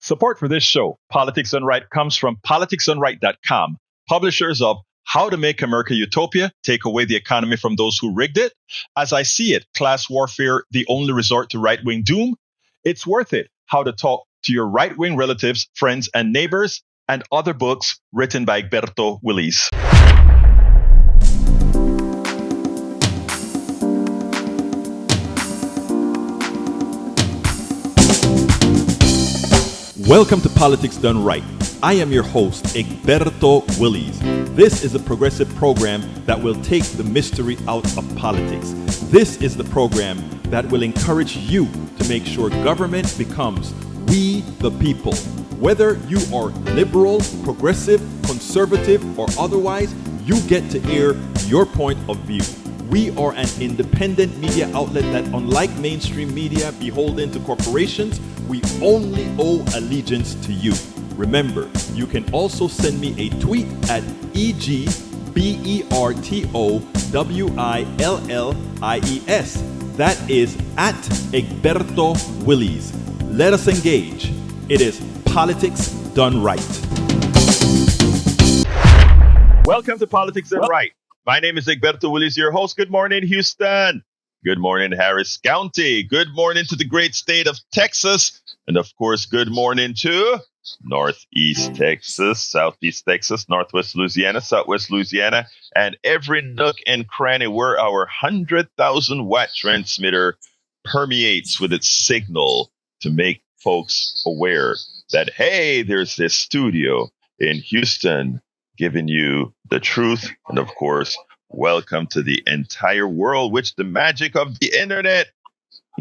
Support for this show, Politics Done Right, comes from politicsdoneright.com, publishers of How to Make America Utopia, Take Away the Economy from Those Who Rigged It, As I See It, Class Warfare, The Only Resort to Right-Wing Doom, It's Worth It, How to Talk to Your Right-Wing Relatives, Friends, and Neighbors, and other books written by Egberto, Willies. Welcome to Politics Done Right. I am your host, Egberto Willies. This is a progressive program that will take the mystery out of politics. This is the program that will encourage you to make sure government becomes we the people. Whether you are liberal, progressive, conservative, or otherwise, you get to air your point of view. We are an independent media outlet that, unlike mainstream media beholden to corporations, we only owe allegiance to you. Remember, you can also send me a tweet at EGBERTOWILLIES. That is at Egberto Willies. Let us engage. It is Politics Done Right. Welcome to Politics Done Right. My name is Egberto Willies, your host. Good morning, Houston. Good morning, Harris County. Good morning to the great state of Texas. And of course, good morning to Northeast Texas, Southeast Texas, Northwest Louisiana, Southwest Louisiana, and every nook and cranny where our 100,000 watt transmitter permeates with its signal to make folks aware that, hey, there's this studio in Houston giving you the truth. And of course, welcome to the entire world, which the magic of the internet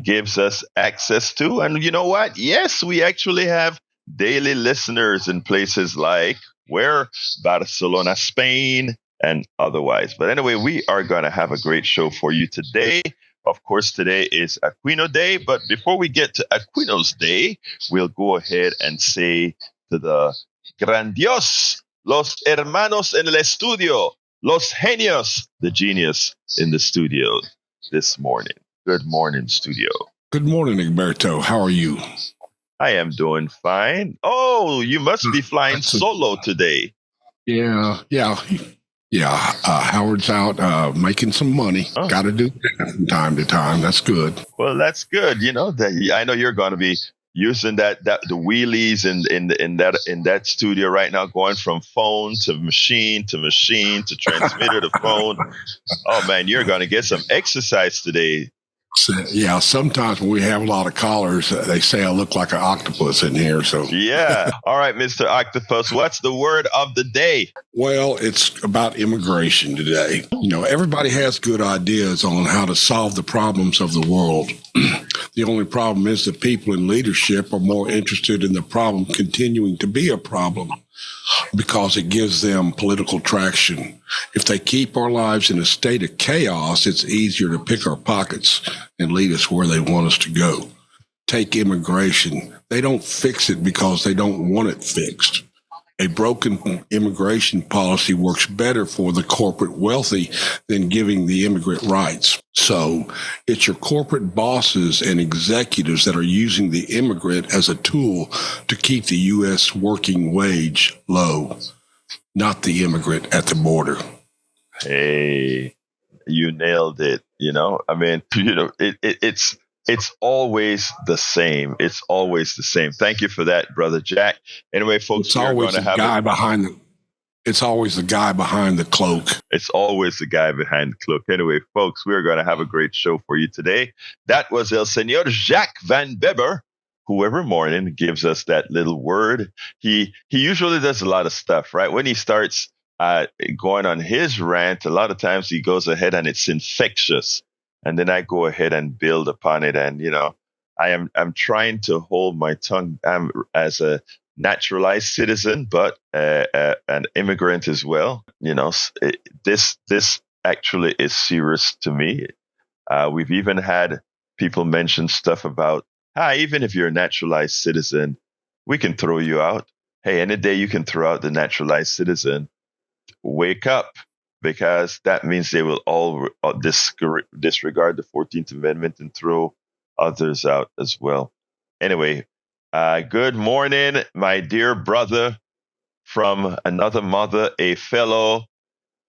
gives us access to. And you know what? Yes, we actually have daily listeners in places like where? Barcelona, Spain, and otherwise. But anyway, we are going to have a great show for you today. Of course, today is Aquino Day. But before we get to Aquino's Day, we'll go ahead and say to the grandios, los hermanos en el estudio, los genios, the genius in the studio this morning. Good morning, studio. Good morning, Egberto. How are you? I am doing fine. Oh, you must be flying solo today. Yeah. Howard's out making some money. Oh. Got to do that from time to time. That's good. Well, that's good. You know, I know you're going to be using the wheelies in that studio right now, going from phone to machine to transmitter to phone. Oh man, you're going to get some exercise today. Yeah, sometimes when we have a lot of callers, they say I look like an octopus in here. So yeah. All right, Mr. Octopus, what's the word of the day? Well, it's about immigration today. You know, everybody has good ideas on how to solve the problems of the world. The only problem is that people in leadership are more interested in the problem continuing to be a problem because it gives them political traction. If they keep our lives in a state of chaos, it's easier to pick our pockets and lead us where they want us to go. Take immigration. They don't fix it because they don't want it fixed. A broken immigration policy works better for the corporate wealthy than giving the immigrant rights. So it's your corporate bosses and executives that are using the immigrant as a tool to keep the U.S. working wage low, not the immigrant at the border. Hey, you nailed it. You know, I mean, it's always the same. It's always the same. Thank you for that, Brother Jack. Anyway, folks, it's always the guy behind the. It's always the guy behind the cloak. It's always the guy behind the cloak. Anyway, folks, we're going to have a great show for you today. That was El Señor Jacques Van Beber, who every morning gives us that little word. He usually does a lot of stuff, right? When he starts going on his rant, a lot of times he goes ahead and it's infectious. And then I go ahead and build upon it. And, you know, I'm trying to hold my tongue as a naturalized citizen, but an immigrant as well. You know, this actually is serious to me. We've even had people mention stuff about, even if you're a naturalized citizen, we can throw you out. Hey, any day you can throw out the naturalized citizen. Wake up. Because that means they will all disregard the 14th Amendment and throw others out as well. Anyway, Good morning, my dear brother from another mother, a fellow,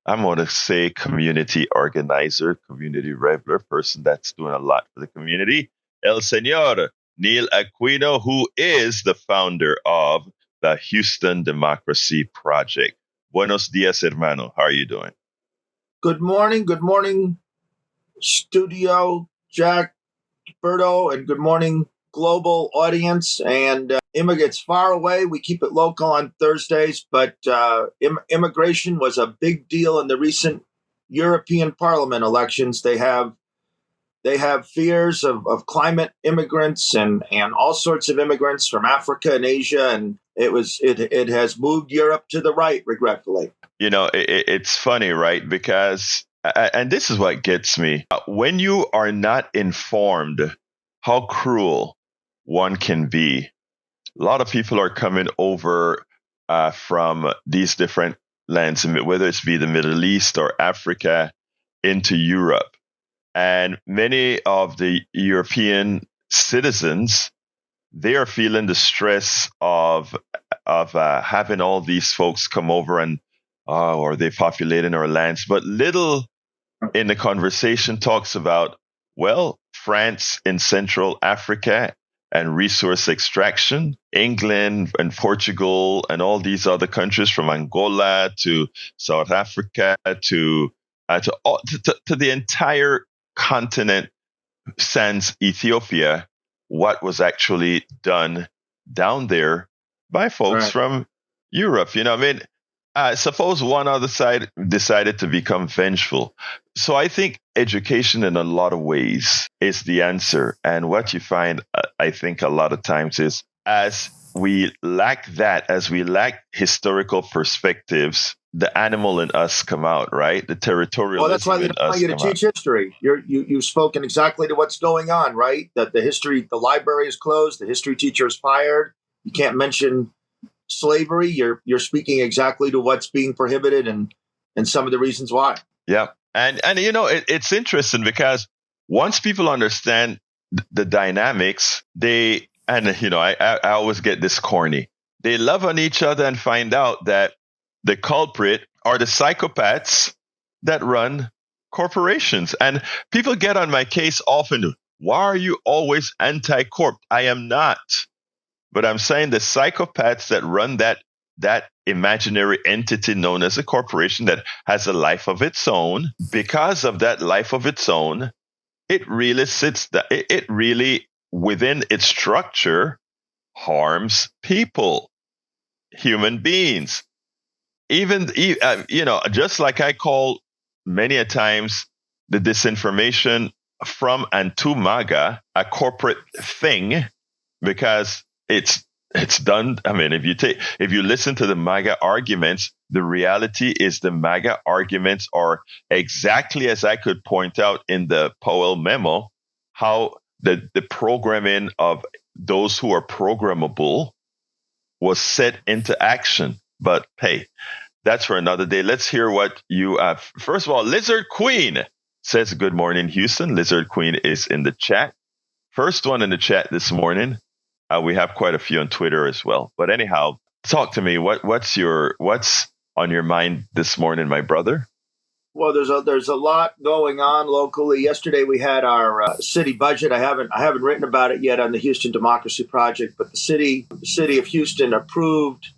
I'm going to say community organizer, community regular person that's doing a lot for the community. El Señor Neil Aquino, who is the founder of the Houston Democracy Project. Buenos dias, hermano. How are you doing? Good morning, studio, Jack, Egberto, and good morning, global audience. And immigrants far away, we keep it local on Thursdays, but immigration was a big deal in the recent European Parliament elections. They have fears of climate immigrants and all sorts of immigrants from Africa and Asia, and it has moved Europe to the right, regretfully. You know, it's funny, right? Because, and this is what gets me, when you are not informed how cruel one can be, a lot of people are coming over from these different lands, whether it's be the Middle East or Africa, into Europe. And many of the European citizens, they are feeling the stress of having all these folks come over and or they populating our lands. But little in the conversation talks about, well, France in Central Africa and resource extraction, England and Portugal and all these other countries from Angola to South Africa to the entire continent sans Ethiopia, what was actually done down there by folks from Europe. You know, I mean, suppose one other side decided to become vengeful. So I think education in a lot of ways is the answer. And what you find, I think a lot of times is as we lack that, as we lack historical perspectives, the animal in us come out, right? The territorialism well, that's why they in don't want us you to come teach out. history. You've spoken exactly to what's going on, right? That the library is closed, the history teacher is fired. You can't mention slavery. You're speaking exactly to what's being prohibited and some of the reasons why. Yeah. And you know, it's interesting because once people understand the dynamics, I always get this corny. They love on each other and find out that the culprit are the psychopaths that run corporations. And people get on my case often. Why are you always anti-corp? I am not. But I'm saying the psychopaths that run that imaginary entity known as a corporation that has a life of its own, because of that life of its own, it really within its structure harms people, human beings. Even just like I call many a times the disinformation from and to MAGA a corporate thing, because it's done. I mean, if you listen to the MAGA arguments, the reality is the MAGA arguments are exactly as I could point out in the Powell memo, how the programming of those who are programmable was set into action. But hey, that's for another day. Let's hear what you have. First of all, Lizard Queen says, good morning, Houston. Lizard Queen is in the chat. First one in the chat this morning. We have quite a few on Twitter as well. But anyhow, talk to me. What's on your mind this morning, my brother? Well, there's a lot going on locally. Yesterday we had our city budget. I haven't written about it yet on the Houston Democracy Project, but the city of Houston approved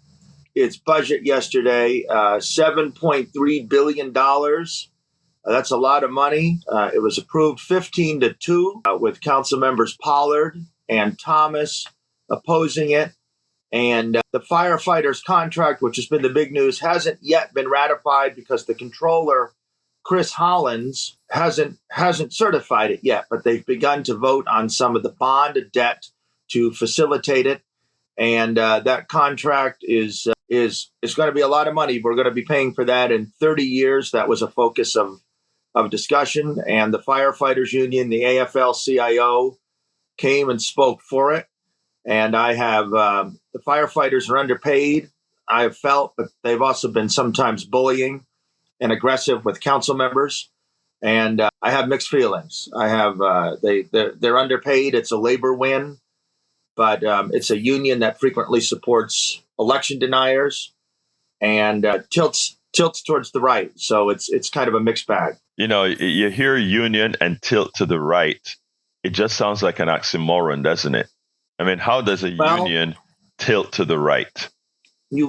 its budget yesterday, $7.3 billion. That's a lot of money. It was approved 15-2 with council members Pollard and Thomas opposing it. And the firefighters contract, which has been the big news, hasn't yet been ratified because the controller, Chris Hollins, hasn't certified it yet. But they've begun to vote on some of the bond debt to facilitate it. And that contract is going to be a lot of money. We're going to be paying for that in 30 years. That was a focus of discussion. And the firefighters union, the AFL-CIO, came and spoke for it. And I have the firefighters are underpaid, I have felt, but they've also been sometimes bullying and aggressive with council members. And I have mixed feelings. I have they're underpaid. It's a labor win. but it's a union that frequently supports election deniers and tilts towards the right. So it's kind of a mixed bag. You hear union and tilt to the right. It just sounds like an oxymoron, doesn't it? I mean, how does a union tilt to the right? The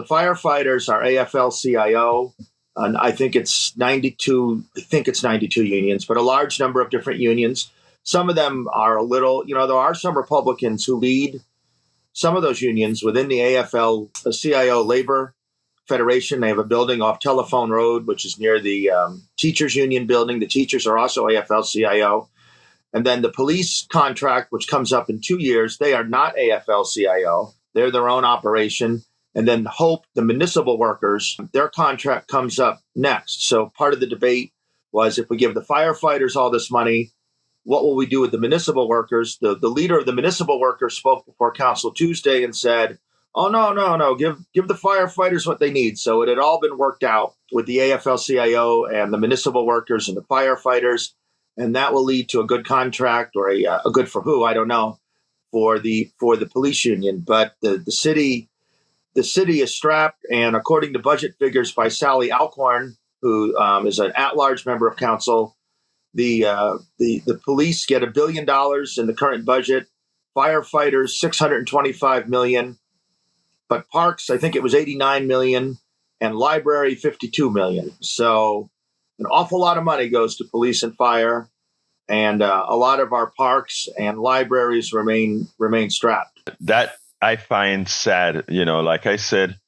firefighters are AFL-CIO, and I think it's 92. I think it's 92 unions, but a large number of different unions. Some of them are a little. There are some Republicans who lead some of those unions within the AFL-CIO Labor Federation. They have a building off Telephone Road, which is near the teachers union building. The teachers are also AFL-CIO. And then the police contract, which comes up in 2 years, they are not AFL-CIO. They're their own operation. And then Hope, the municipal workers, their contract comes up next. So part of the debate was, if we give the firefighters all this money, what will we do with the municipal workers? The leader of the municipal workers spoke before Council Tuesday and said, oh, no, give the firefighters what they need. So it had all been worked out with the AFL-CIO and the municipal workers and the firefighters. And that will lead to a good contract, or a good for who, I don't know, for the police union. But the city is strapped, and according to budget figures by Sally Alcorn, who is an at-large member of council, the police get $1 billion in the current budget, firefighters $625 million, but parks, I think it was $89 million, and library $52 million. So an awful lot of money goes to police and fire, and a lot of our parks and libraries remain strapped. That I find sad. Like I said,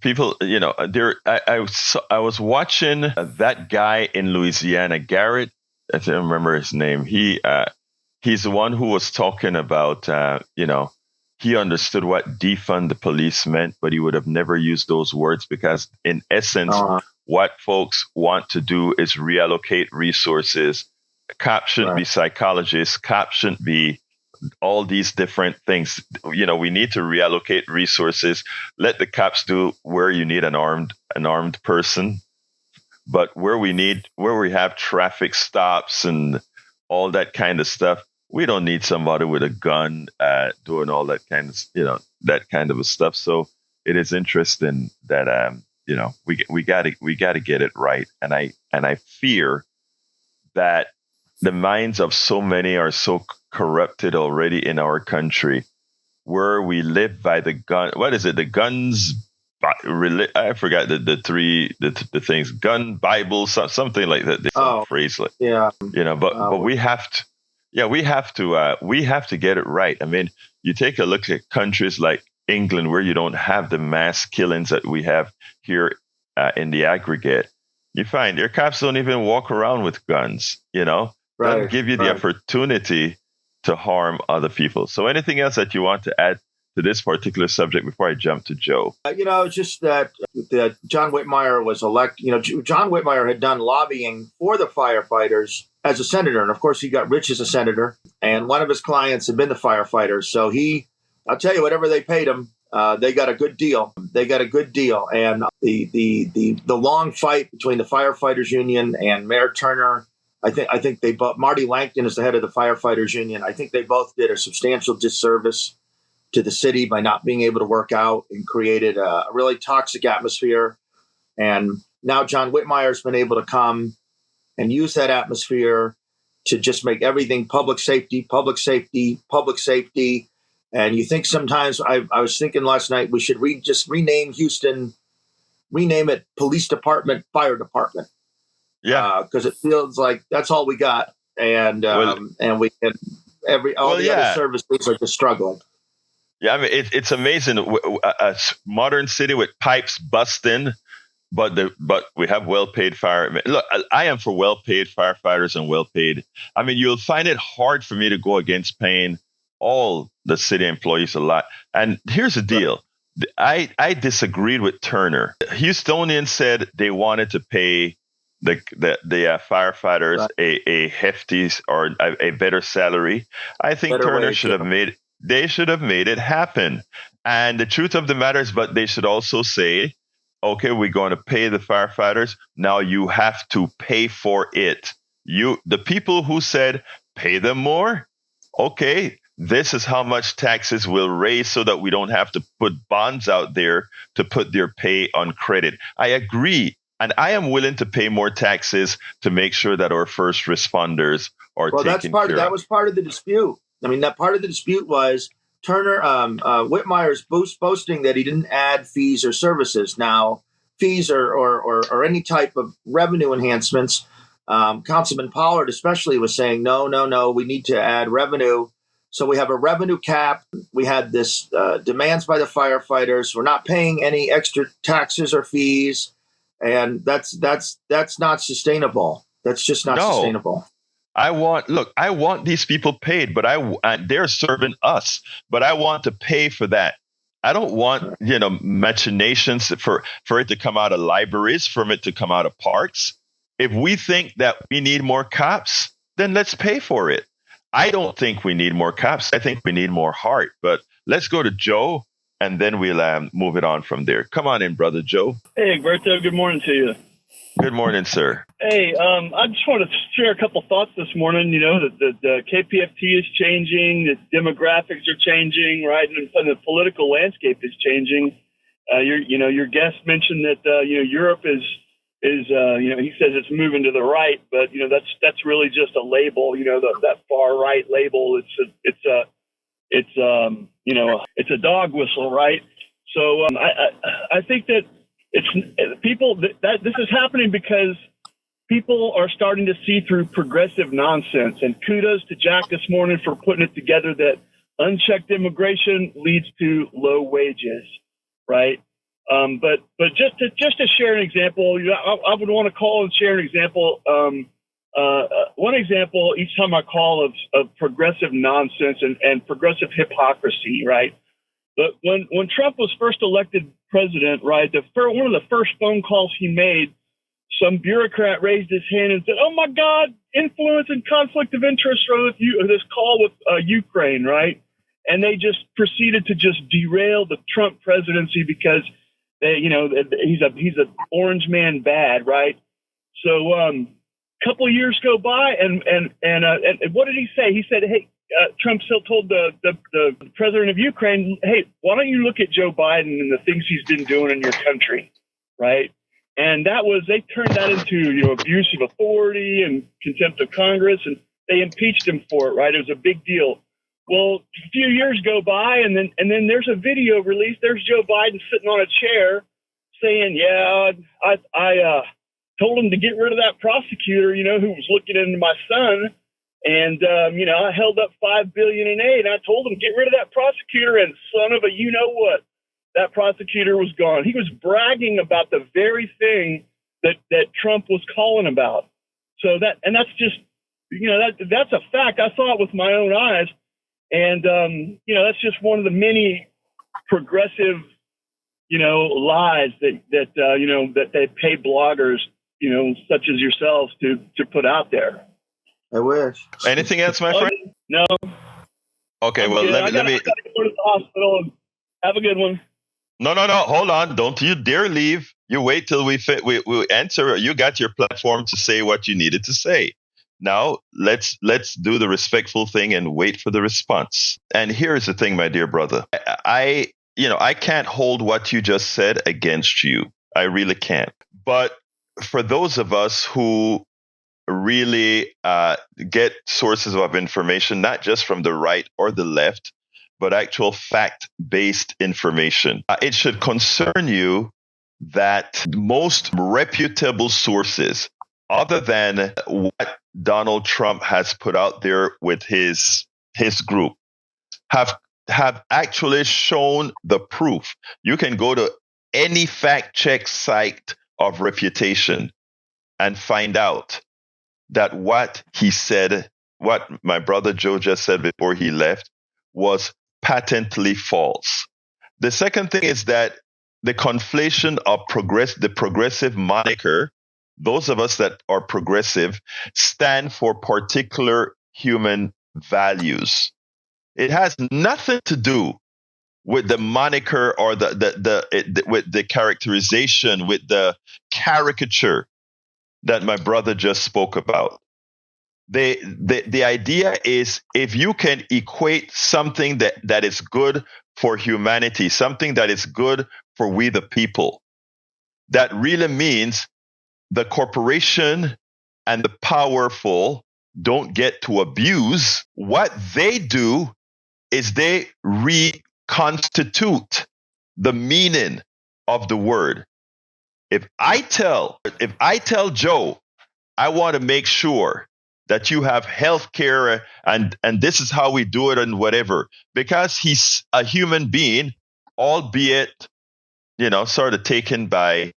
people. I was watching that guy in Louisiana, Garrett. I don't remember his name. He's the one who was talking about. He understood what defund the police meant, but he would have never used those words, because in essence, what folks want to do is reallocate resources. Cops shouldn't be psychologists. Cops shouldn't be all these different things. We need to reallocate resources. Let the cops do where you need an armed person, but where we have traffic stops and all that kind of stuff, we don't need somebody with a gun doing all that kind of stuff. So it is interesting that we got to get it right, and I fear that the minds of so many are so corrupted already in our country, where we live by the gun. What is it? The guns. I forgot the things. Gun Bible, something like that. Phrase like But we have to. Yeah, we have to get it right. I mean, you take a look at countries like England, where you don't have the mass killings that we have here in the aggregate. You find your cops don't even walk around with guns. Doesn't give you the opportunity to harm other people. So anything else that you want to add to this particular subject before I jump to Joe? It's just that John Whitmire was elected. John Whitmire had done lobbying for the firefighters as a senator. And of course, he got rich as a senator. And one of his clients had been the firefighters. So I'll tell you, whatever they paid him, they got a good deal. And the long fight between the firefighters union and Mayor Turner, I think they both, Marty Langton is the head of the firefighters union. I think they both did a substantial disservice to the city by not being able to work out, and created a really toxic atmosphere. And now John Whitmire's been able to come and use that atmosphere to just make everything public safety. And you think sometimes, I was thinking last night, we should just rename Houston, rename it Police Department, Fire Department. Yeah, because it feels like that's all we got, and we can other services are just struggling. Yeah, I mean it's amazing. A modern city with pipes busting, but we have well-paid firemen. Look, I am for well-paid firefighters and well-paid. I mean, you'll find it hard for me to go against paying all the city employees a lot. And here's the deal: I disagreed with Turner. Houstonians said they wanted to pay the firefighters a hefty or a better salary. I think Turner should have made it happen. And the truth of the matter is, but they should also say, okay, we're going to pay the firefighters. Now you have to pay for it. The people who said pay them more, okay, this is how much taxes we'll raise so that we don't have to put bonds out there to put their pay on credit. I agree. And I am willing to pay more taxes to make sure that our first responders are taken care of. That was part of the dispute. I mean, that part of the dispute was Whitmire's boasting that he didn't add fees or services. Now, fees or any type of revenue enhancements, Councilman Pollard especially was saying, no, we need to add revenue. So we have a revenue cap. We had this demands by the firefighters. We're not paying any extra taxes or fees, and that's not sustainable. That's just not sustainable. I want these people paid, but they're serving us, but I want to pay for that. I don't want, machinations for it to come out of libraries, for it to come out of parks. If we think that we need more cops, then let's pay for it. I don't think we need more cops. I think we need more heart. But let's go to Joe, and then we'll move it on from there. Come on in, Brother Joe. Hey, Egberto. Good morning to you. Good morning, sir. Hey, I just want to share a couple thoughts this morning. The KPFT is changing, the demographics are changing, right, and the political landscape is changing. Your guest mentioned that Europe is he says it's moving to the right, but that's really just a label. That far right label. It's a dog whistle, right? So I think that it's people that this is happening because people are starting to see through progressive nonsense. And kudos to Jack this morning for putting it together that unchecked immigration leads to low wages, right? But just to share an example, I would want to call and share an example. One example each time I call of progressive nonsense and progressive hypocrisy, right? But when Trump was first elected president, right, one of the first phone calls he made, some bureaucrat raised his hand and said, "Oh my God, influence and conflict of interest for this call with Ukraine," right? And they just proceeded to just derail the Trump presidency because he's an orange man bad, right? So couple of years go by, and what did he say? He said, "Hey." Trump still told the president of Ukraine, "Hey, why don't you look at Joe Biden and the things he's been doing in your country," right? And they turned that into abuse of authority and contempt of Congress, and they impeached him for it, right? It was a big deal. Well, a few years go by, and then there's a video released. There's Joe Biden sitting on a chair saying, "Yeah, I told him to get rid of that prosecutor, who was looking into my son." And, I held up $5 billion in aid. I told him, get rid of that prosecutor, and son of a what, that prosecutor was gone. He was bragging about the very thing that Trump was calling about. So that's just, that's a fact. I saw it with my own eyes. And, that's just one of the many progressive, lies that they pay bloggers, such as yourselves to put out there. I wish. Anything else, my friend? No. Okay, well, let me. I gotta go to the hospital. And have a good one. No. Hold on. Don't you dare leave. You wait till we answer. You got your platform to say what you needed to say. Now let's do the respectful thing and wait for the response. And here's the thing, my dear brother. I can't hold what you just said against you. I really can't. But for those of us who really get sources of information, not just from the right or the left, but actual fact-based information. It should concern you that most reputable sources, other than what Donald Trump has put out there with his group, have actually shown the proof. You can go to any fact-check site of reputation and find out that what he said, what my brother Joe just said before he left, was patently false. The second thing is that the conflation of the progressive moniker, those of us that are progressive, stand for particular human values. It has nothing to do with the moniker or with the characterization, with the caricature that my brother just spoke about. The idea is if you can equate something that is good for humanity, something that is good for we the people, that really means the corporation and the powerful don't get to abuse. What they do is they reconstitute the meaning of the word. If I tell Joe, I want to make sure that you have health care and this is how we do it and whatever, because he's a human being, albeit, sort of taken by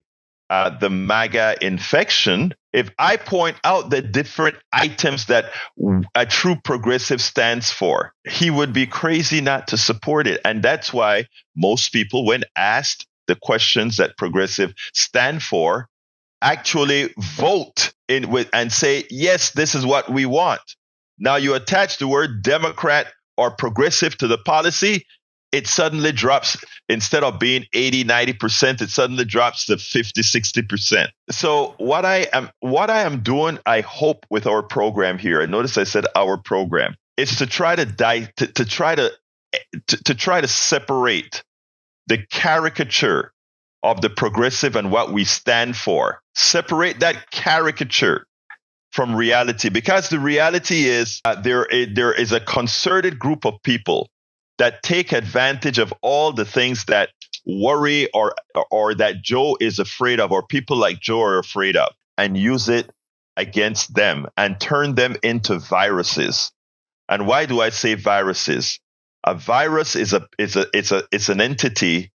the MAGA infection. If I point out the different items that a true progressive stands for, he would be crazy not to support it. And that's why most people, when asked the questions that progressive stand for, actually vote in with and say, yes, this is what we want. Now you attach the word Democrat or progressive to the policy, it suddenly drops, instead of being 80, 90%, it suddenly drops to 50, 60%. So what I am doing, I hope, with our program here, and notice I said our program, is to try to separate the caricature of the progressive and what we stand for. Separate that caricature from reality, because the reality is there is a concerted group of people that take advantage of all the things that worry or that Joe is afraid of, or people like Joe are afraid of, and use it against them and turn them into viruses. And why do I say viruses? A virus is an entity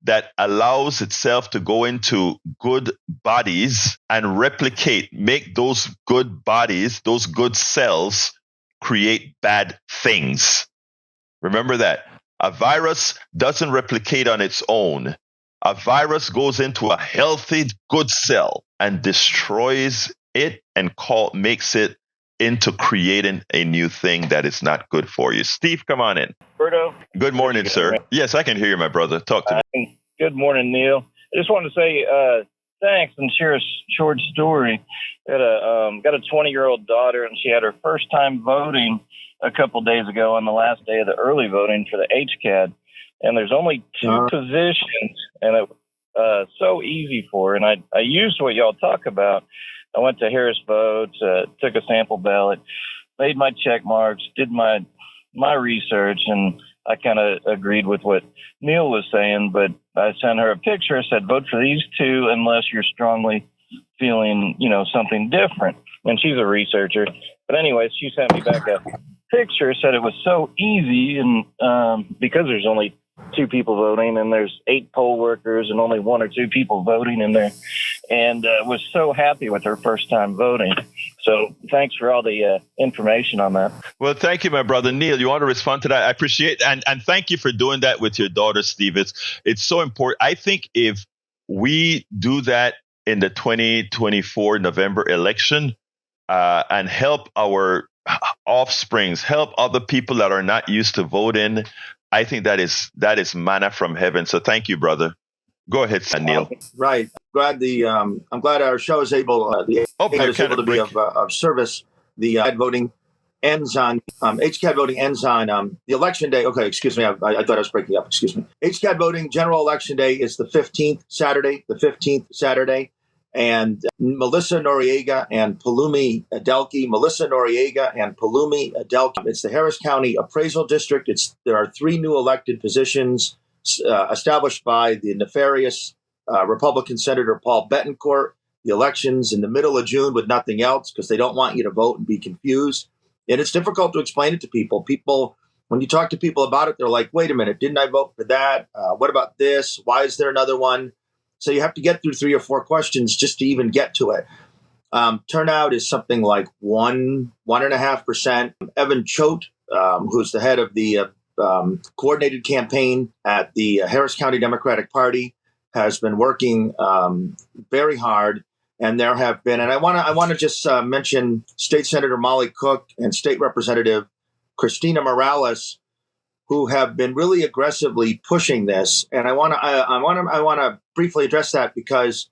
that allows itself to go into good bodies and replicate, make those good bodies, those good cells, create bad things. Remember that. A virus doesn't replicate on its own. A virus goes into a healthy, good cell and destroys it and makes it into creating a new thing that is not good for you. Steve, come on in. Berto. Good morning, sir. Yes, I can hear you, my brother. Talk to me. Good morning, Neil. I just wanted to say thanks and share a short story. Got a 20-year-old daughter, and she had her first time voting a couple days ago on the last day of the early voting for the HCAD. And there's only two positions, and it was so easy for her. And I used what y'all talk about. I went to Harris Votes, took a sample ballot, made my check marks, did my research, and I kind of agreed with what Neil was saying, but I sent her a picture. I said, vote for these two unless you're strongly feeling, something different. And she's a researcher. But anyways, she sent me back a picture, said it was so easy, and because there's only two people voting and there's 8 poll workers and only 1 or 2 people voting in there, and was so happy with her first time voting. So thanks for all the information on that. Well, thank you, my brother. Neil, you want to respond to that? I appreciate and thank you for doing that with your daughter, Steve. It's so important. I think if we do that in the 2024 November election and help our offsprings, help other people that are not used to voting, I think that is manna from heaven. So thank you, brother. Go ahead, Neil. Right. I'm glad our show is able to be of service. The HCAD voting ends on the election day. Okay, excuse me. I thought I was breaking up. Excuse me. HCAD voting general election day is the 15th Saturday. And Melissa Noriega and Palumi Adelke. It's the Harris County Appraisal District. There are 3 new elected positions established by the nefarious Republican Senator Paul Bettencourt. The election's in the middle of June with nothing else because they don't want you to vote and be confused. And it's difficult to explain it to people. When you talk to people about it, they're like, wait a minute, didn't I vote for that? What about this? Why is there another one? So you have to get through 3 or 4 questions just to even get to it. Turnout is something like 1.5%. Evan Choate, who's the head of the coordinated campaign at the Harris County Democratic Party, has been working very hard. And there have been, and I want to just mention State Senator Molly Cook and State Representative Christina Morales, who have been really aggressively pushing this. And I want to briefly address that because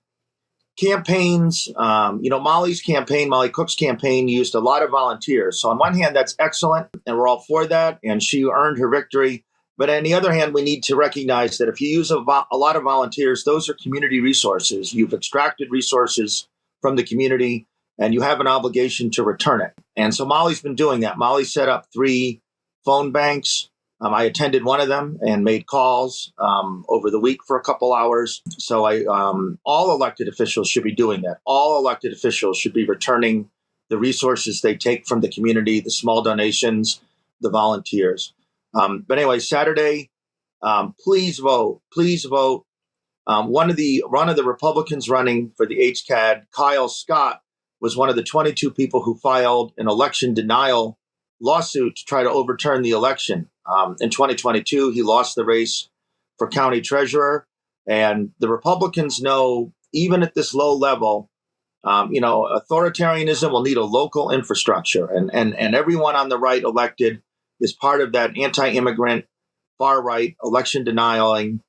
campaigns, Molly's campaign, Molly Cook's campaign used a lot of volunteers. So on one hand, that's excellent, and we're all for that, and she earned her victory. But on the other hand, we need to recognize that if you use a lot of volunteers, those are community resources. You've extracted resources from the community, and you have an obligation to return it. And so Molly's been doing that. Molly set up 3 phone banks. I attended one of them and made calls over the week for a couple hours. So all elected officials should be doing that. All elected officials should be returning the resources they take from the community, the small donations, the volunteers. But anyway, Saturday, please vote. Please vote. One of the Republicans running for the HCAD, Kyle Scott, was one of the 22 people who filed an election denial lawsuit to try to overturn the election. In 2022, he lost the race for county treasurer. And the Republicans know, even at this low level, authoritarianism will need a local infrastructure. And everyone on the right elected is part of that anti-immigrant, far-right, election denying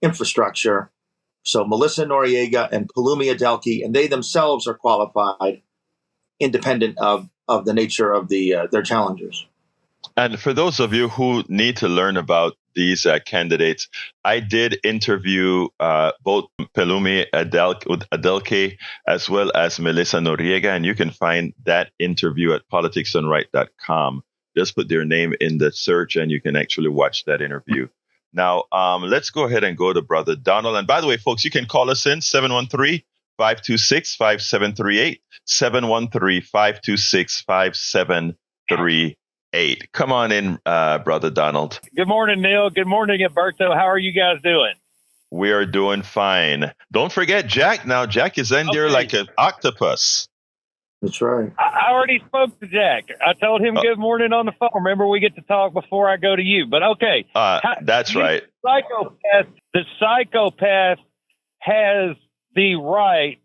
infrastructure. So Melissa Noriega and Palumi Adelke, and they themselves are qualified, independent of the nature of their challengers. And for those of you who need to learn about these candidates, I did interview both Palumi Adelke as well as Melissa Noriega, and you can find that interview at politicsdoneright.com. Just put their name in the search and you can actually watch that interview. Now, let's go ahead and go to Brother Donald. And by the way, folks, you can call us in 713-526-5738, 713-526-5738. Come on in, Brother Donald. Good morning, Neil. Good morning, Egberto. How are you guys doing? We are doing fine. Don't forget Jack now. Jack is in there like an octopus. That's right. I already spoke to Jack. I told him good morning on the phone. Remember, we get to talk before I go to you. But okay. That's right. The psychopath has the right,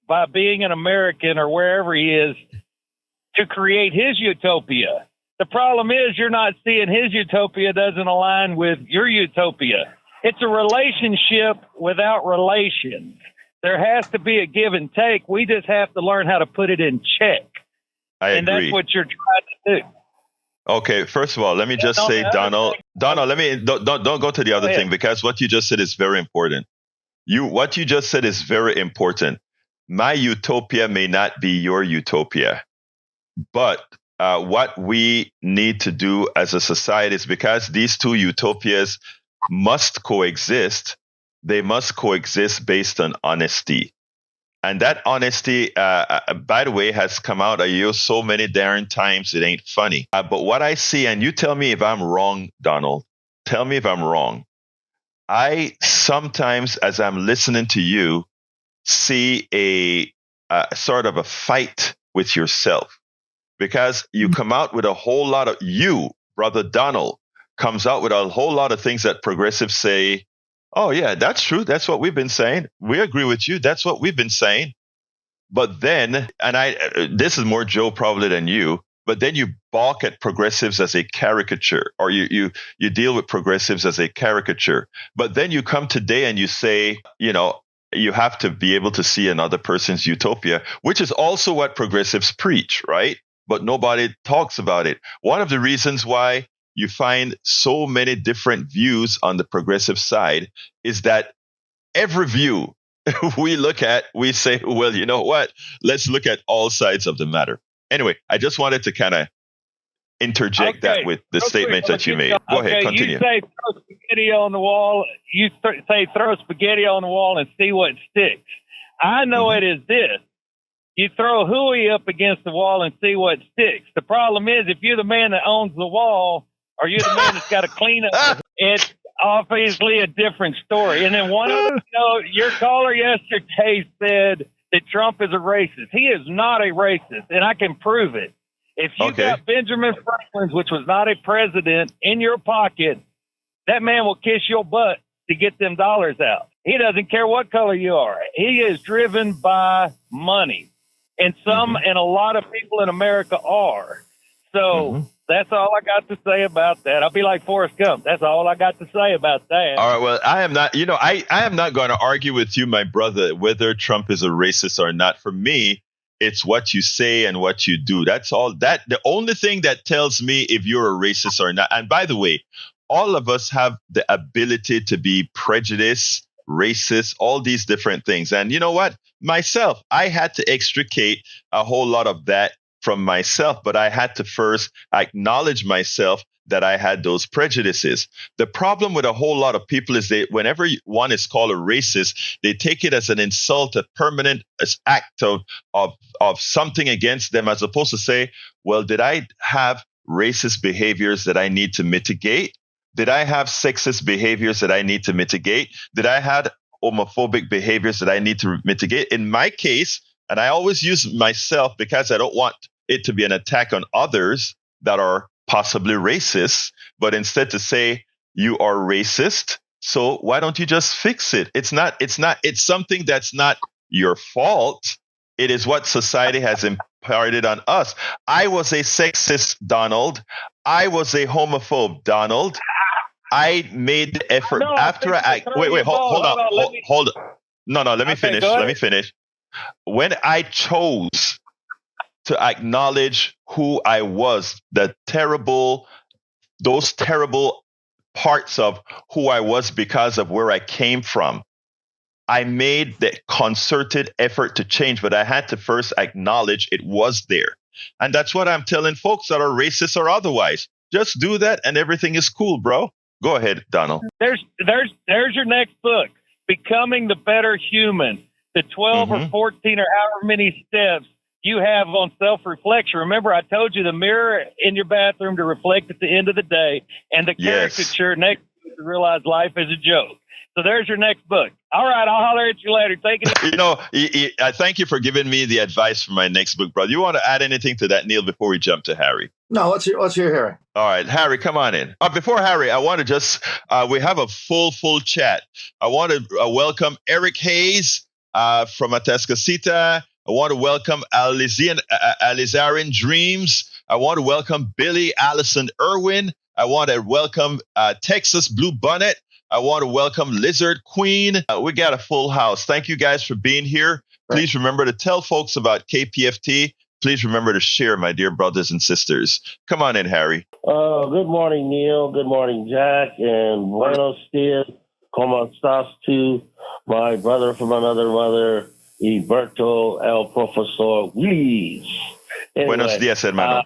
by being an American or wherever he is, to create his utopia. The problem is you're not seeing his utopia doesn't align with your utopia. It's a relationship without relations. There has to be a give and take. We just have to learn how to put it in check. And agree. That's what you're trying to do. Okay, first of all, let me just say, Donald, let me don't go to the other thing, because what you just said is very important. What you just said is very important. My utopia may not be your utopia, but what we need to do as a society is, because these two utopias must coexist, they must coexist based on honesty. And that honesty, by the way, has come out of you so many darn times it ain't funny. But what I see, and you tell me if I'm wrong, Donald, tell me if I'm wrong. I sometimes, as I'm listening to you, see a sort of a fight with yourself, because you come out with a whole lot of, Brother Donald, comes out with a whole lot of things that progressives say, oh, yeah, that's true. That's what we've been saying. We agree with you. That's what we've been saying. But then, and this is more Joe probably than you, but then you balk at progressives as a caricature, or you deal with progressives as a caricature. But then you come today and you say, you have to be able to see another person's utopia, which is also what progressives preach, right? But nobody talks about it. One of the reasons why you find so many different views on the progressive side is that every view we look at, we say, well, you know what? Let's look at all sides of the matter. Anyway, I just wanted to kind of interject that with the statement that you made. Go ahead, continue. You say throw spaghetti on the wall. You say throw spaghetti on the wall and see what sticks. I know it is this. You throw hooey up against the wall and see what sticks. The problem is, if you're the man that owns the wall, or you're the man that's got to clean up, it's obviously a different story. And then one of them, your caller yesterday said that Trump is a racist. He is not a racist, and I can prove it. If you got Benjamin Franklin's, which was not a president, in your pocket, that man will kiss your butt to get them dollars out. He doesn't care what color you are. He is driven by money. And and a lot of people in America are. So That's all I got to say about that. I'll be like Forrest Gump. That's all I got to say about that. All right. Well, I am not, I am not going to argue with you, my brother, whether Trump is a racist or not. For me, it's what you say and what you do. That's all. The only thing that tells me if you're a racist or not. And by the way, all of us have the ability to be prejudiced, racist, all these different things. And you know what? Myself, I had to extricate a whole lot of that from myself, but I had to first acknowledge myself that I had those prejudices. The problem with a whole lot of people is whenever one is called a racist, they take it as an insult, a permanent act of something against them, as opposed to say, well, did I have racist behaviors that I need to mitigate? Did I have sexist behaviors that I need to mitigate? Did I have homophobic behaviors that I need to mitigate? In my case, and I always use myself because I don't want it to be an attack on others that are possibly racist, but instead to say you are racist. So why don't you just fix it? It's something that's not your fault. It is what society has imparted on us. I was a sexist, Donald. I was a homophobe, Donald. I made the effort after hold on. No, let me finish. Let me finish. When I chose to acknowledge who I was, those terrible parts of who I was because of where I came from, I made the concerted effort to change, but I had to first acknowledge it was there. And that's what I'm telling folks that are racist or otherwise. Just do that and everything is cool, bro. Go ahead, Donald. There's your next book, Becoming the Better Human. The 12 or 14 or however many steps you have on self-reflection. Remember, I told you the mirror in your bathroom to reflect at the end of the day, and the caricature next to realize life is a joke. So there's your next book. All right, I'll holler at you later. Take it. I thank you for giving me the advice for my next book, brother. You want to add anything to that, Neil, before we jump to Harry? No, let's hear Harry. All right, Harry, come on in. Before Harry, I want to just, we have a full chat. I want to welcome Eric Hayes from Atascocita. I want to welcome Alizarin Dreams. I want to welcome Billy Allison Irwin. I want to welcome Texas Blue Bonnet. I want to welcome Lizard Queen. We got a full house. Thank you guys for being here. Please remember to tell folks about KPFT. Please remember to share, my dear brothers and sisters. Come on in, Harry. Good morning, Neil. Good morning, Jack. And buenos dias. ¿Cómo estás tú? My brother from another mother, Egberto, el profesor Willies. Anyway, buenos dias, hermano.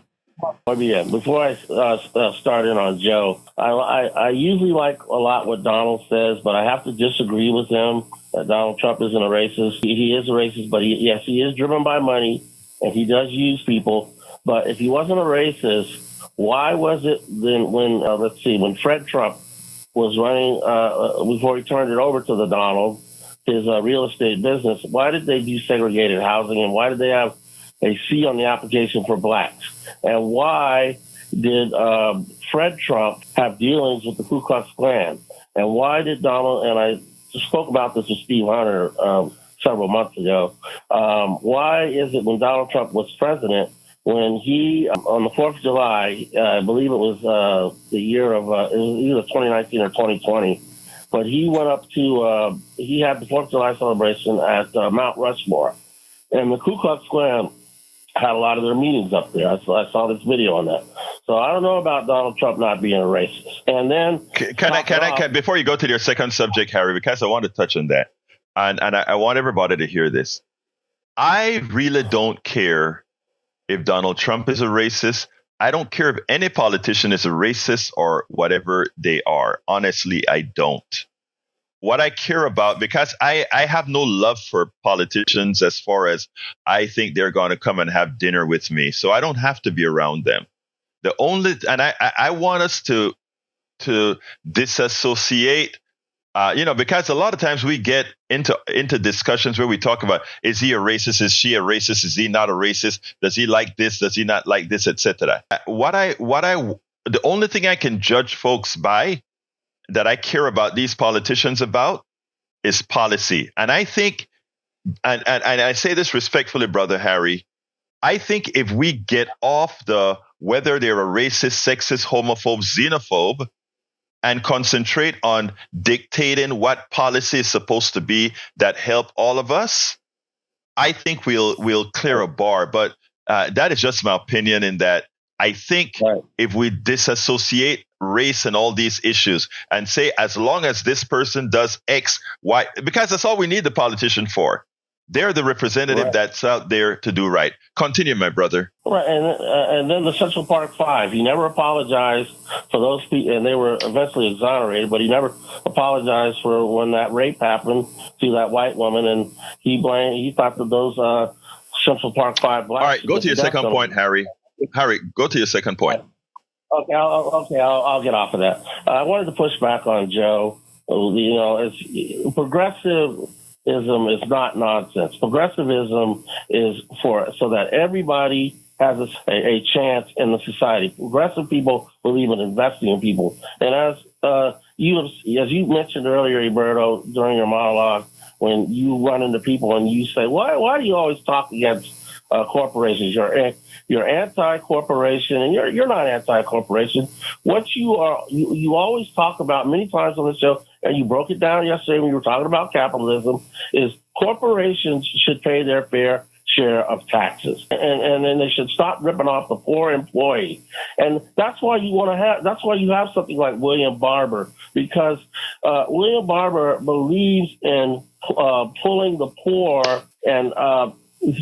Before I start in on Joe, I usually like a lot what Donald says, but I have to disagree with him that Donald Trump isn't a racist. He is a racist, but he is driven by money, and he does use people. But if he wasn't a racist, why was it then when Fred Trump was running, before he turned it over to the Donald, his real estate business, why did they do segregated housing, and why did they have a C on the application for blacks? And why did Fred Trump have dealings with the Ku Klux Klan? And why did Donald, and I spoke about this with Steve Hunter several months ago, why is it when Donald Trump was president, when he, on the 4th of July, I believe it was the year of, it was either 2019 or 2020, but he went up to, he had the 4th of July celebration at Mount Rushmore. And the Ku Klux Klan had a lot of their meetings up there. I saw this video on that. So I don't know about Donald Trump not being a racist. And then can I before you go to your second subject, Harry, because I want to touch on that, and I want everybody to hear this. I really don't care if Donald Trump is a racist. I don't care if any politician is a racist or whatever they are. Honestly, I don't. What I care about, because I have no love for politicians as far as I think they're going to come and have dinner with me. So I don't have to be around them. I want us to disassociate, because a lot of times we get into discussions where we talk about, is he a racist? Is she a racist? Is he not a racist? Does he like this? Does he not like this, etc.? The only thing I can judge folks by, that I care about these politicians about, is policy. And I think, and I say this respectfully, Brother Harry, I think if we get off the whether they're a racist, sexist, homophobe, xenophobe, and concentrate on dictating what policy is supposed to be that help all of us, I think we'll clear a bar. But that is just my opinion in that I think if we disassociate race and all these issues and say, as long as this person does X, Y, because that's all we need the politician for. They're the representative that's out there to do right. Continue, my brother. Right, and then the Central Park Five. He never apologized for those people, and they were eventually exonerated. But he never apologized for when that rape happened to that white woman, and he thought that those Central Park Five blacks. All right, go to your second point, Harry. Harry, go to your second point. Okay, I'll get off of that. I wanted to push back on Joe. You know, it's progressivism is not nonsense. Progressivism is so that everybody has a chance in the society. Progressive people believe in investing in people. And as you mentioned earlier, Egberto, during your monologue, when you run into people and you say, why do you always talk against corporations? You're anti-corporation, and you're not anti-corporation. What you are, you always talk about many times on the show, and you broke it down yesterday when you were talking about capitalism, is corporations should pay their fair share of taxes, and then they should stop ripping off the poor employee. And that's why that's why you have something like William Barber, because William Barber believes in pulling the poor, and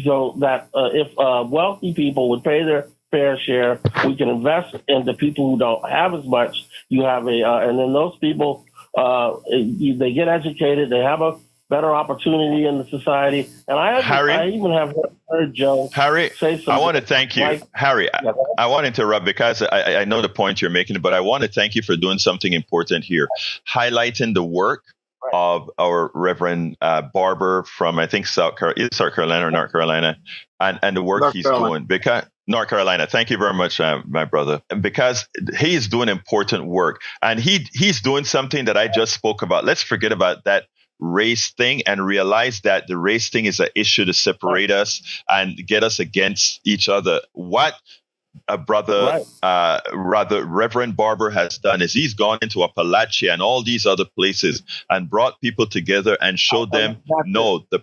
so that if wealthy people would pay their fair share, we can invest in the people who don't have as much. You have and then those people, they get educated, they have a better opportunity in the society. And I even have heard Joe say something. I want to thank you. Harry, I want to interrupt because I know the point you're making, but I want to thank you for doing something important here, highlighting the work of our Reverend Barber from, I think, South Carolina or North Carolina, and the work he's doing. Because North Carolina, thank you very much, my brother, because he's doing important work, and he's doing something that I just spoke about. Let's forget about that race thing and realize that the race thing is an issue to separate us and get us against each other. What Reverend Barber has done is he's gone into Appalachia and all these other places and brought people together and showed them what the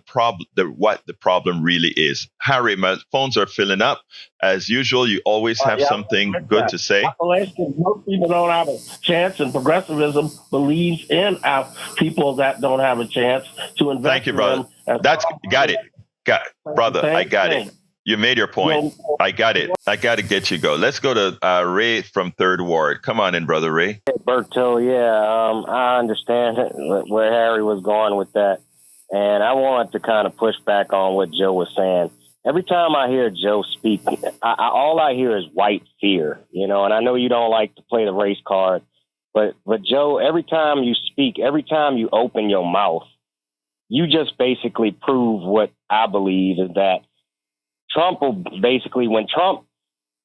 problem really is. Harry, my phones are filling up. As usual, you always have something good to say. Most people don't have a chance, and progressivism believes in people that don't have a chance to invest. Thank you, brother. Got it. Brother, I got it. You made your point. I got it. I got to get you go. Let's go to Ray from Third Ward. Come on in, brother Ray. Egberto, I understand where Harry was going with that. And I wanted to kind of push back on what Joe was saying. Every time I hear Joe speak, all I hear is white fear, and I know you don't like to play the race card, but Joe, every time you speak, every time you open your mouth, you just basically prove what I believe is that when Trump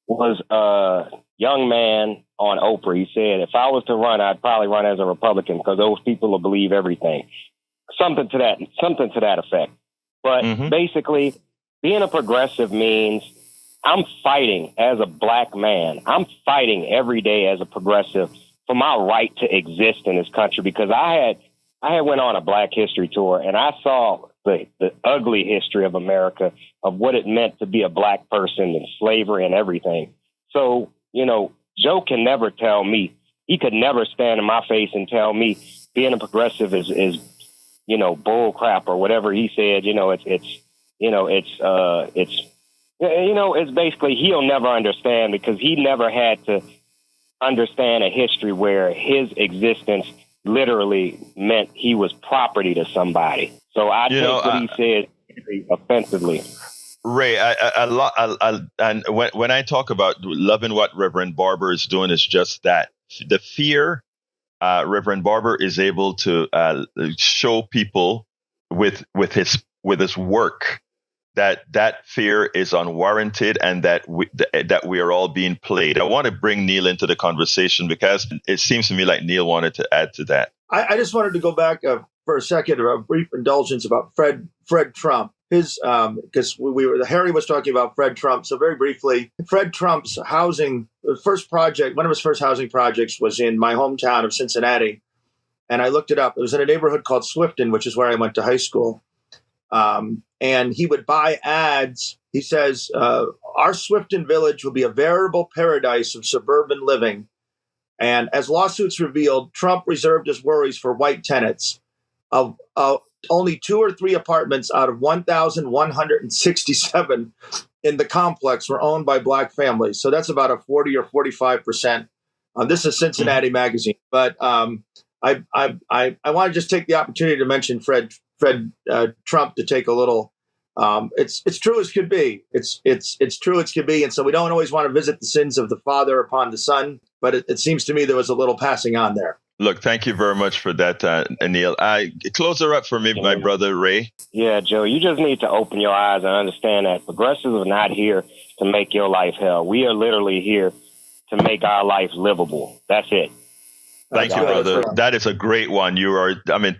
was a young man on Oprah, he said, if I was to run, I'd probably run as a Republican because those people will believe everything. Something to that effect. But basically, being a progressive means I'm fighting as a black man. I'm fighting every day as a progressive for my right to exist in this country, because I had went on a Black History tour and I saw the ugly history of America, of what it meant to be a black person and slavery and everything. So, Joe can never tell me, he could never stand in my face and tell me being a progressive is bull crap or whatever he said. It's basically, he'll never understand, because he never had to understand a history where his existence literally meant he was property to somebody. So I take what he said offensively. Ray, and when I talk about loving what Reverend Barber is doing, is just that. The fear Reverend Barber is able to show people with his work that fear is unwarranted, and that we are all being played. I want to bring Neil into the conversation because it seems to me like Neil wanted to add to that. I just wanted to go back for a second, a brief indulgence about Fred Trump. his because Harry was talking about Fred Trump. So very briefly, Fred Trump's housing first project, one of his first housing projects was in my hometown of Cincinnati. And I looked it up. It was in a neighborhood called Swifton, which is where I went to high school. And he would buy ads. He says, our Swifton village will be a veritable paradise of suburban living. And as lawsuits revealed, Trump reserved his worries for white tenants. Of only 2 or 3 apartments out of 1,167 in the complex were owned by black families. So that's about a 40 or 45%. This is Cincinnati Magazine. But I want to just take the opportunity to mention Fred Trump to take a little. It's true as could be. It's true as could be. And so we don't always want to visit the sins of the father upon the son. But it seems to me there was a little passing on there. Look, thank you very much for that, Neil. Close her up for me, my brother Ray. Yeah, Joe, you just need to open your eyes and understand that progressives are not here to make your life hell. We are literally here to make our life livable. That's it. Thank you, brother. That is a great one.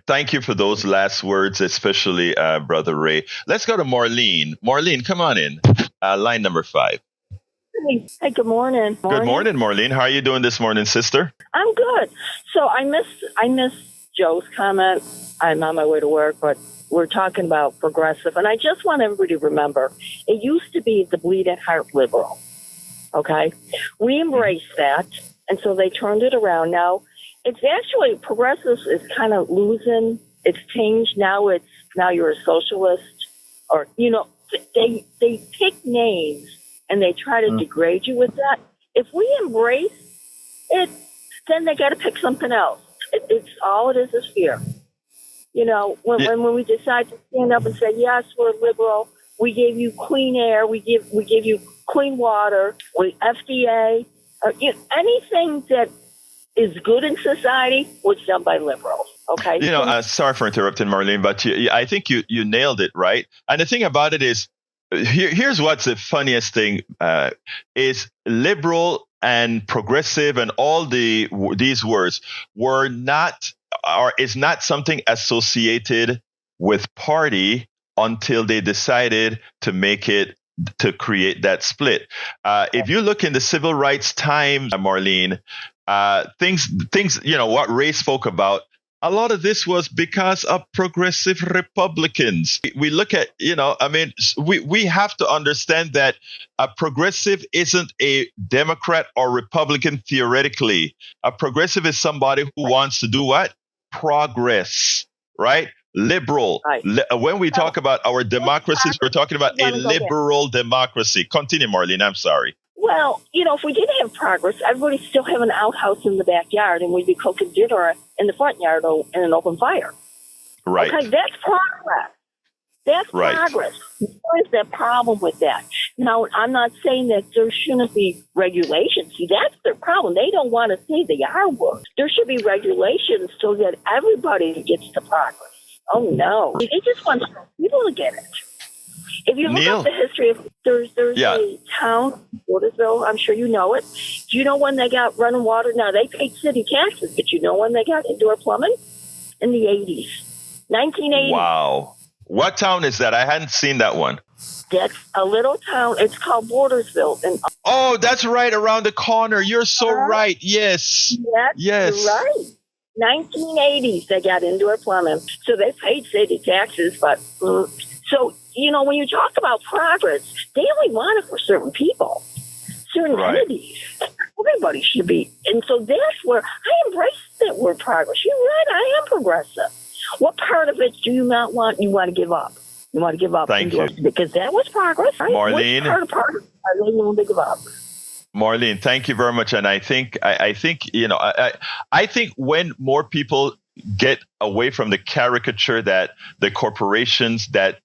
Thank you for those last words, especially Brother Ray. Let's go to Marlene. Marlene, come on in. Line number 5. Hey, good morning. Good morning, Marlene. How are you doing this morning, sister? I'm good. So I missed Joe's comment. I'm on my way to work, but we're talking about progressive. And I just want everybody to remember, it used to be the bleed at heart liberal. Okay? We embraced that. And so they turned it around. Now, it's actually, progressive is kind of losing its tinge. Now you're a socialist, or, they pick names and they try to degrade you with that. If we embrace it, then they got to pick something else. It's all it is fear. When we decide to stand up and say, yes, we're liberal, we gave you clean air, we give you clean water, FDA, anything that is good in society was done by liberals. Okay. Sorry for interrupting, Marlene, but I think you nailed it, right? And the thing about it is, here's what's the funniest thing is liberal and progressive and all these words is not something associated with party until they decided to create that split. If you look in the civil rights times, Marlene, things what Ray spoke about, a lot of this was because of progressive Republicans. We look at, we have to understand that a progressive isn't a Democrat or Republican theoretically. A progressive is somebody who wants to do what? Progress, right? Liberal. Right. When we talk about our democracies, we're talking about a liberal democracy. Continue, Marlene. I'm sorry. Well, if we didn't have progress, everybody still have an outhouse in the backyard, and we'd be cooking dinner in the front yard in an open fire. Right. Okay, that's progress. That's right. Progress. What is the problem with that? Now, I'm not saying that there shouldn't be regulations. See, that's their problem. They don't want to say the R word. There should be regulations so that everybody gets to progress. Oh, no. They just want people to get it. If you look up the history of, there's a town, Watersville, I'm sure you know it. Do you know when they got running water? Now, they paid city taxes, but you know when they got indoor plumbing? In the 80s. 1980. Wow. What town is that? I hadn't seen that one. That's a little town. It's called Watersville. Oh, that's right around the corner. You're so right. Yes. Yes. Right. 1980s, they got indoor plumbing. So they paid city taxes, but so, when you talk about progress, they only want it for certain people, certain entities. Everybody should be. And so that's where I embrace that word progress. You're right, I am progressive. What part of it do you not want? You want to give up. You want to give up. Thank you. Because that was progress. Right? Marlene. What part of progress are they willing to give up? Marlene, thank you very much. And I think when more people get away from the caricature that the corporations that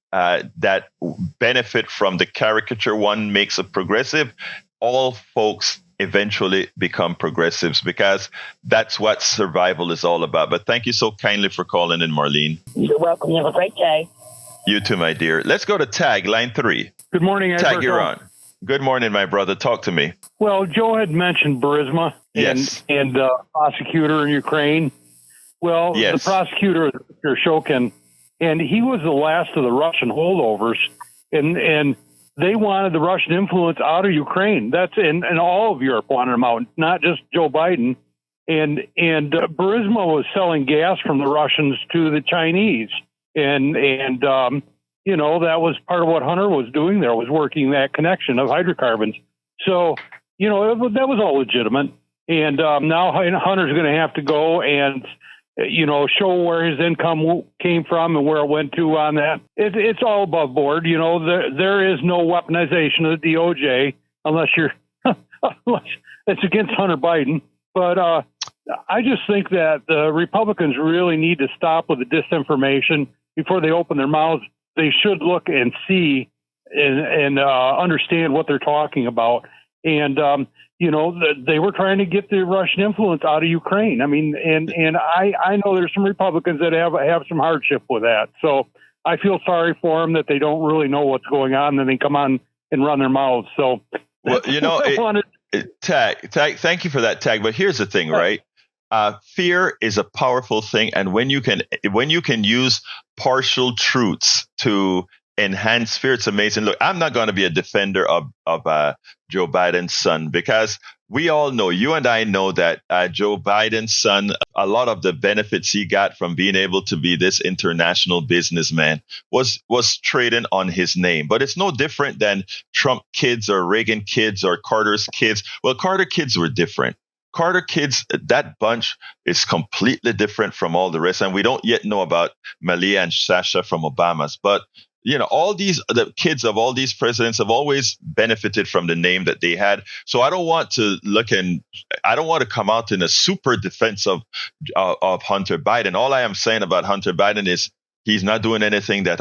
benefit from the caricature one makes a progressive, all folks eventually become progressives, because that's what survival is all about. But thank you so kindly for calling in, Marlene. You're welcome. You have a great day. You too, my dear. Let's go to Tag, line 3. Good morning, Egberto. Tag, you're on. Good morning, my brother. Talk to me. Well, Joe had mentioned Burisma and prosecutor in Ukraine. Well, the prosecutor, Mr. Shokin, and he was the last of the Russian holdovers, and they wanted the Russian influence out of Ukraine. And all of Europe wanted them out, not just Joe Biden. And Burisma was selling gas from the Russians to the Chinese, and that was part of what Hunter was doing there, was working that connection of hydrocarbons. So that was all legitimate. And now Hunter's going to have to go and show where his income came from and where it went to on that. It's all above board. There is no weaponization of the DOJ unless it's against Hunter Biden. But I just think that the Republicans really need to stop with the disinformation before they open their mouths. They should look and see and understand what they're talking about. And, they were trying to get the Russian influence out of Ukraine. I mean, and I know there's some Republicans that have some hardship with that. So I feel sorry for them that they don't really know what's going on, and they come on and run their mouths. So, well, Tag, thank you for that, Tag. But here's the thing, right? Fear is a powerful thing, and when you can use partial truths to enhance fear, it's amazing. Look, I'm not going to be a defender of Joe Biden's son, because we all know, you and I know, that Joe Biden's son, a lot of the benefits he got from being able to be this international businessman was trading on his name. But it's no different than Trump kids or Reagan kids or Carter's kids. Well, Carter kids were different. Carter kids, that bunch is completely different from all the rest. And we don't yet know about Malia and Sasha from Obama's. But all the kids of all these presidents have always benefited from the name that they had. So I don't want to come out in a super defense of Hunter Biden. All I am saying about Hunter Biden is he's not doing anything that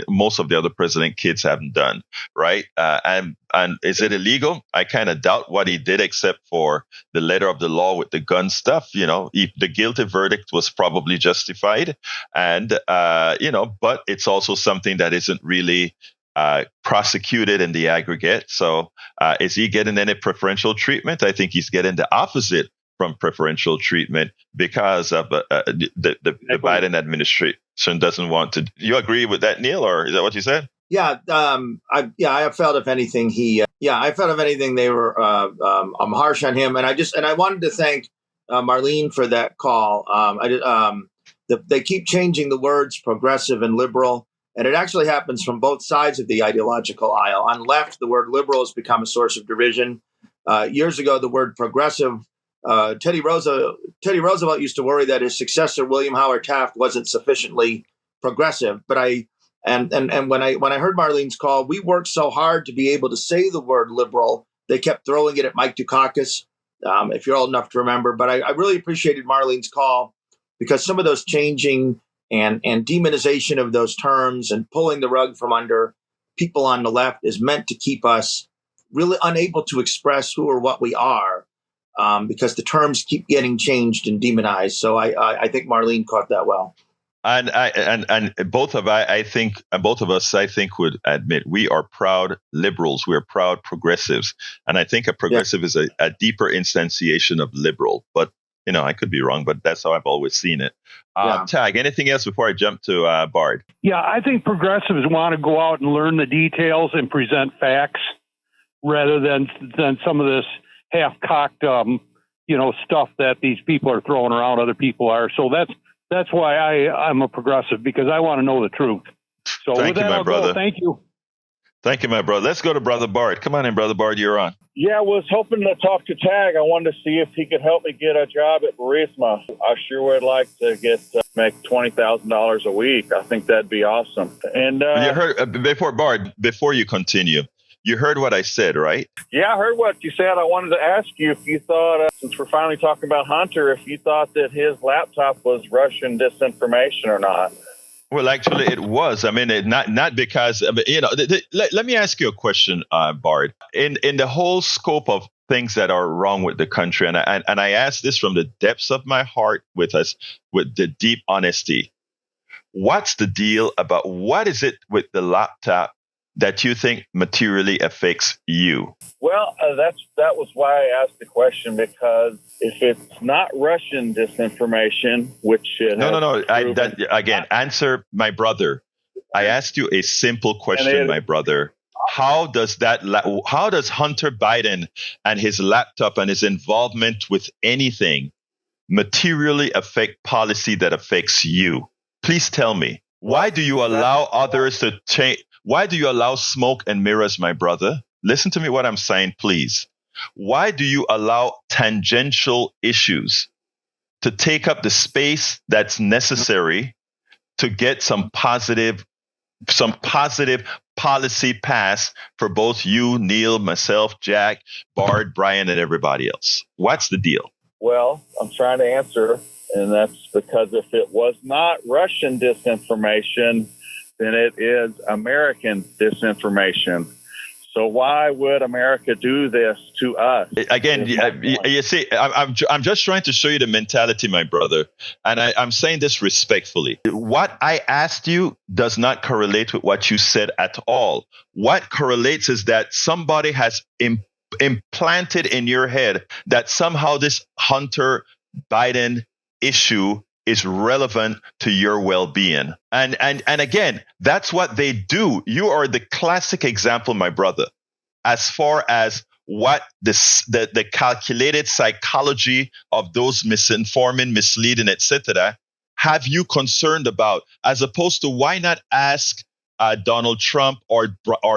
most of the other president kids haven't done, right? And is it illegal? I kind of doubt what he did, except for the letter of the law with the gun stuff. The guilty verdict was probably justified, and but it's also something that isn't really prosecuted in the aggregate. So, is he getting any preferential treatment? I think he's getting the opposite from preferential treatment, because of the Biden administration doesn't want to. You agree with that, Neil, or is that what you said? Yeah, I felt if anything they were harsh on him, and I wanted to thank Marlene for that call. They keep changing the words progressive and liberal, and it actually happens from both sides of the ideological aisle. On left, the word liberal has become a source of derision. Years ago, the word progressive. Teddy Roosevelt used to worry that his successor, William Howard Taft, wasn't sufficiently progressive. But when I heard Marlene's call, we worked so hard to be able to say the word liberal. They kept throwing it at Mike Dukakis, if you're old enough to remember. But I really appreciated Marlene's call, because some of those changing and demonization of those terms and pulling the rug from under people on the left is meant to keep us really unable to express who or what we are. Because the terms keep getting changed and demonized. So I think Marlene caught that well. And both of us, I think, would admit we are proud liberals. We are proud progressives. And I think a progressive is a deeper instantiation of liberal. But, I could be wrong, but that's how I've always seen it. Tag, anything else before I jump to Bard? Yeah, I think progressives want to go out and learn the details and present facts rather than some of this half-cocked, stuff that these people are throwing around. Other people are. So that's why I'm a progressive, because I want to know the truth. So thank you, my brother. Thank you. Thank you, my brother. Let's go to Brother Bard. Come on in, Brother Bard. You're on. Yeah, I was hoping to talk to Tag. I wanted to see if he could help me get a job at Burisma. I sure would like to make $20,000 a week. I think that'd be awesome. And you heard before you continue. You heard what I said, right? Yeah, I heard what you said. I wanted to ask you if you thought, since we're finally talking about Hunter, if you thought that his laptop was Russian disinformation or not. Well, actually, it was. I mean, not because, let me ask you a question, Bard. In the whole scope of things that are wrong with the country, and I ask this from the depths of my heart with the deep honesty. What's the deal about, what is it with the laptop that you think materially affects you? Well, that was why I asked the question, because if it's not Russian disinformation, which it No. proven- Again, answer my brother. I asked you a simple question, my brother. How does Hunter Biden and his laptop and his involvement with anything materially affect policy that affects you? Please tell me. Why do you allow others to change? Why do you allow smoke and mirrors, my brother? Listen to me what I'm saying, please. Why do you allow tangential issues to take up the space that's necessary to get some positive policy passed for both you, Neil, myself, Jack, Bard, Brian, and everybody else? What's the deal? Well, I'm trying to answer, and that's because if it was not Russian disinformation, then it is American disinformation. So why would America do this to us? Again, you see, I'm just trying to show you the mentality, my brother. And I'm saying this respectfully. What I asked you does not correlate with what you said at all. What correlates is that somebody has implanted in your head that somehow this Hunter Biden issue is relevant to your well-being. And again, that's what they do. You are the classic example, my brother, as far as what the calculated psychology of those misinforming, misleading, etc. have you concerned about, as opposed to why not ask Donald Trump or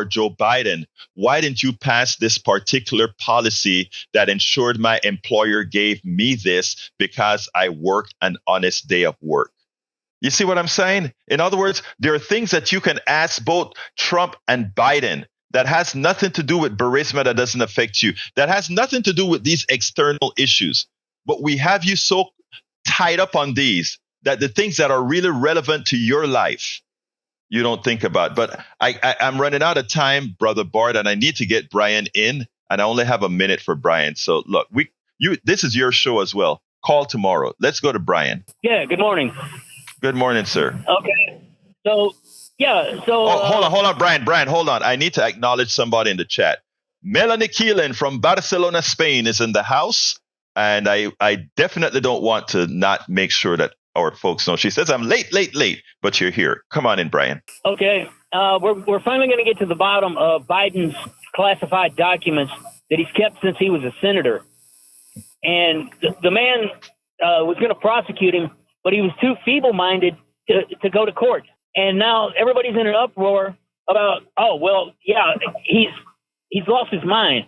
Joe Biden, why didn't you pass this particular policy that ensured my employer gave me this because I worked an honest day of work? You see what I'm saying? In other words, there are things that you can ask both Trump and Biden that has nothing to do with Burisma, that doesn't affect you, that has nothing to do with these external issues. But we have you so tied up on these that the things that are really relevant to your life, you don't think about. But I'm running out of time, Brother Bard, and I need to get Brian in, and I only have a minute for Brian. So look, this is your show as well. Call tomorrow. Let's go to Brian. Yeah, good morning. Good morning, sir. Okay. So, yeah. So. Hold on, Brian, hold on. I need to acknowledge somebody in the chat. Melanie Keelan from Barcelona, Spain is in the house. And I definitely don't want to not make sure that our folks know. She says, I'm late, but you're here. Come on in, Brian. Okay. We're finally going to get to the bottom of Biden's classified documents that he's kept since he was a senator. And the man was going to prosecute him, but he was too feeble-minded to go to court. And now everybody's in an uproar about, he's lost his mind.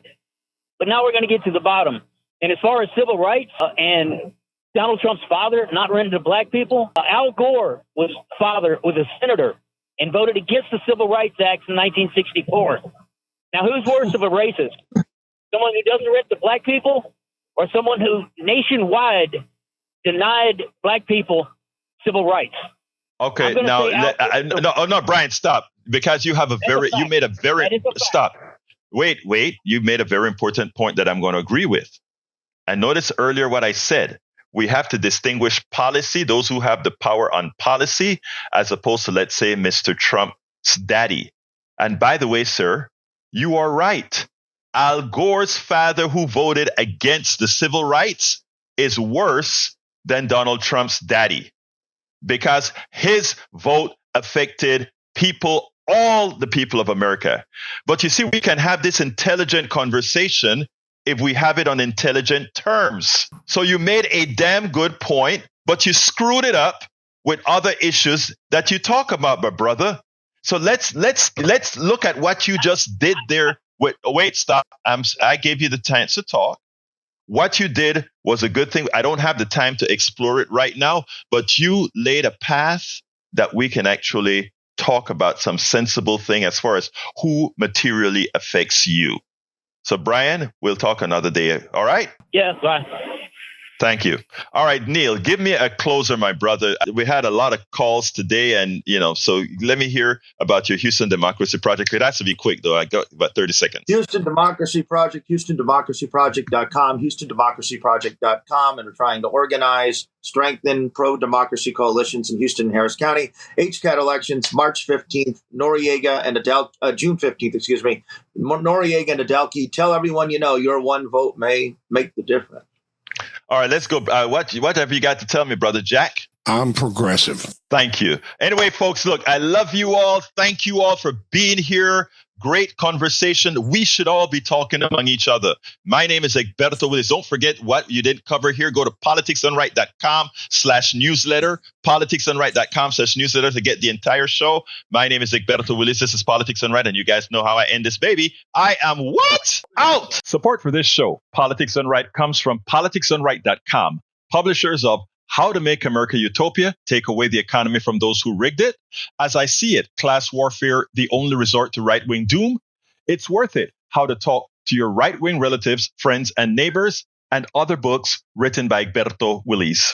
But now we're going to get to the bottom. And as far as civil rights and Donald Trump's father not renting to black people, Al Gore was a senator and voted against the Civil Rights Act in 1964. Now, who's worse of a racist? Someone who doesn't rent to black people, or someone who nationwide denied black people civil rights? Okay, no, Brian, stop, because you made a very stop. Wait, you made a very important point that I'm going to agree with. And notice earlier what I said. We have to distinguish policy, those who have the power on policy, as opposed to, let's say, Mr. Trump's daddy. And by the way, sir, you are right. Al Gore's father, who voted against the civil rights, is worse than Donald Trump's daddy, because his vote affected people, all the people of America. But you see, we can have this intelligent conversation if we have it on intelligent terms. So you made a damn good point, but you screwed it up with other issues that you talk about, my brother. So let's look at what you just did there. Wait, stop. I gave you the chance to talk. What you did was a good thing. I don't have the time to explore it right now, but you laid a path that we can actually talk about some sensible thing as far as who materially affects you. So, Brian, we'll talk another day. All right? Yeah, bye. Thank you. All right, Neil, give me a closer, my brother. We had a lot of calls today, and so let me hear about your Houston Democracy Project. It has to be quick, though. I got about 30 seconds. Houston Democracy Project, HoustonDemocracyProject.com, HoustonDemocracyProject.com, and we're trying to organize, strengthen pro-democracy coalitions in Houston and Harris County. HCAT elections, March 15th, Noriega and June 15th, excuse me. Noriega and Adelke, tell everyone your one vote may make the difference. All right, let's go. What have you got to tell me, Brother Jack? I'm progressive. Thank you. Anyway, folks, look, I love you all. Thank you all for being here. Great conversation. We should all be talking among each other. My name is Egberto Willies. Don't forget what you didn't cover here. Go to politicsdoneright.com/newsletter, politicsdoneright.com/newsletter to get the entire show. My name is Egberto Willies. This is Politics Done Right, and you guys know how I end this baby. I am what? Out! Support for this show, Politics Done Right, comes from politicsdoneright.com, publishers of How to Make America Utopia, Take Away the Economy from Those Who Rigged It. As I See It, Class Warfare, The Only Resort to Right-Wing Doom. It's Worth It, How to Talk to Your Right-Wing Relatives, Friends, and Neighbors, and other books written by Egberto Willies.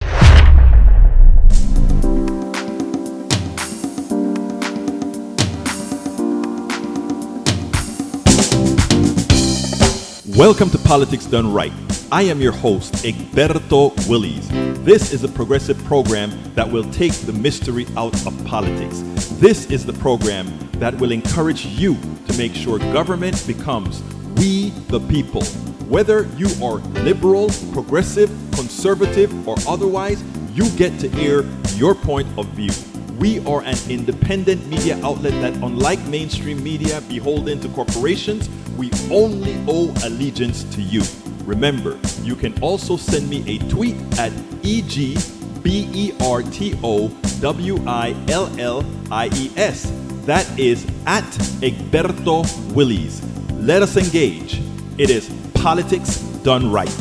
Welcome to Politics Done Right. I am your host, Egberto Willies. This is a progressive program that will take the mystery out of politics. This is the program that will encourage you to make sure government becomes we the people. Whether you are liberal, progressive, conservative, or otherwise, you get to air your point of view. We are an independent media outlet that, unlike mainstream media beholden to corporations, we only owe allegiance to you. Remember, you can also send me a tweet at EGBERTOWILLIES. That is at Egberto Willies. Let us engage. It is Politics Done Right.